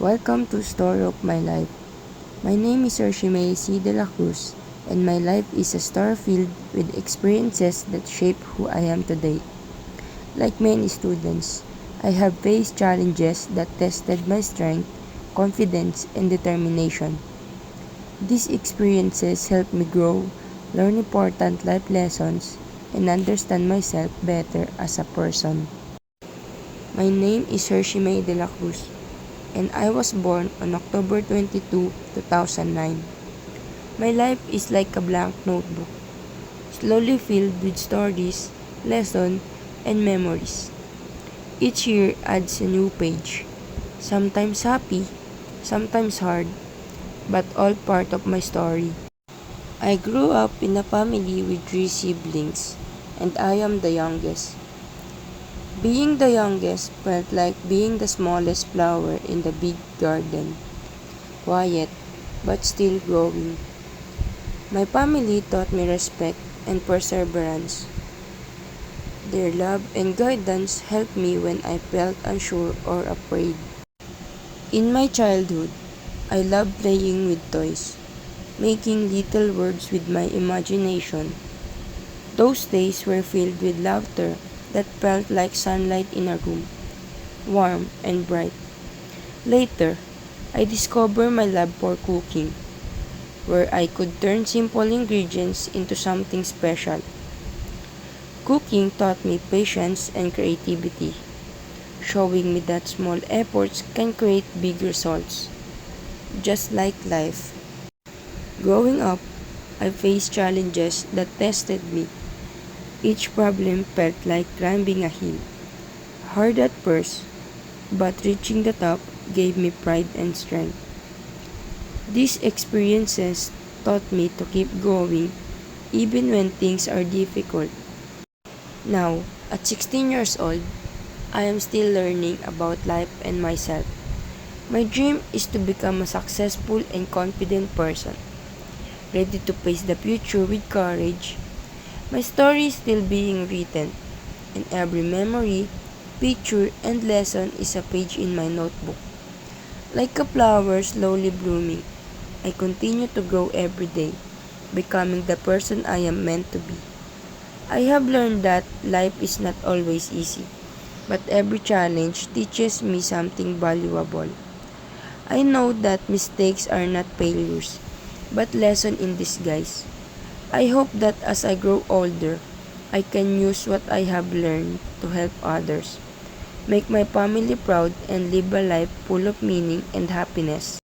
Welcome to Story of My Life. My name is Hershime C. De La Cruz, and my life is a story filled with experiences that shape who I am today. Like many students, I have faced challenges that tested my strength, confidence, and determination. These experiences helped me grow, learn important life lessons, and understand myself better as a person. My name is Hershime De La Cruz, and I was born on October 22, 2009. My life is like a blank notebook, slowly filled with stories, lessons, and memories. Each year adds a new page, sometimes happy, sometimes hard, but all part of my story. I grew up in a family with three siblings, and I am the youngest. Being the youngest felt like being the smallest flower in the big garden, quiet but still growing. My family taught me respect and perseverance. Their love and guidance helped me when I felt unsure or afraid. In my childhood, I loved playing with toys, making little worlds with my imagination. Those days were filled with laughter that felt like sunlight in a room, warm and bright. Later, I discovered my love for cooking, where I could turn simple ingredients into something special. Cooking taught me patience and creativity, showing me that small efforts can create big results, just like life. Growing up, I faced challenges that tested me. Each problem felt like climbing a hill, hard at first, but reaching the top gave me pride and strength. These experiences taught me to keep going even when things are difficult. Now, at 16 years old, I am still learning about life and myself. My dream is to become a successful and confident person, ready to face the future with courage. My story is still being written, and every memory, picture, and lesson is a page in my notebook. Like a flower slowly blooming, I continue to grow every day, becoming the person I am meant to be. I have learned that life is not always easy, but every challenge teaches me something valuable. I know that mistakes are not failures, but lessons in disguise. I hope that as I grow older, I can use what I have learned to help others, make my family proud, and live a life full of meaning and happiness.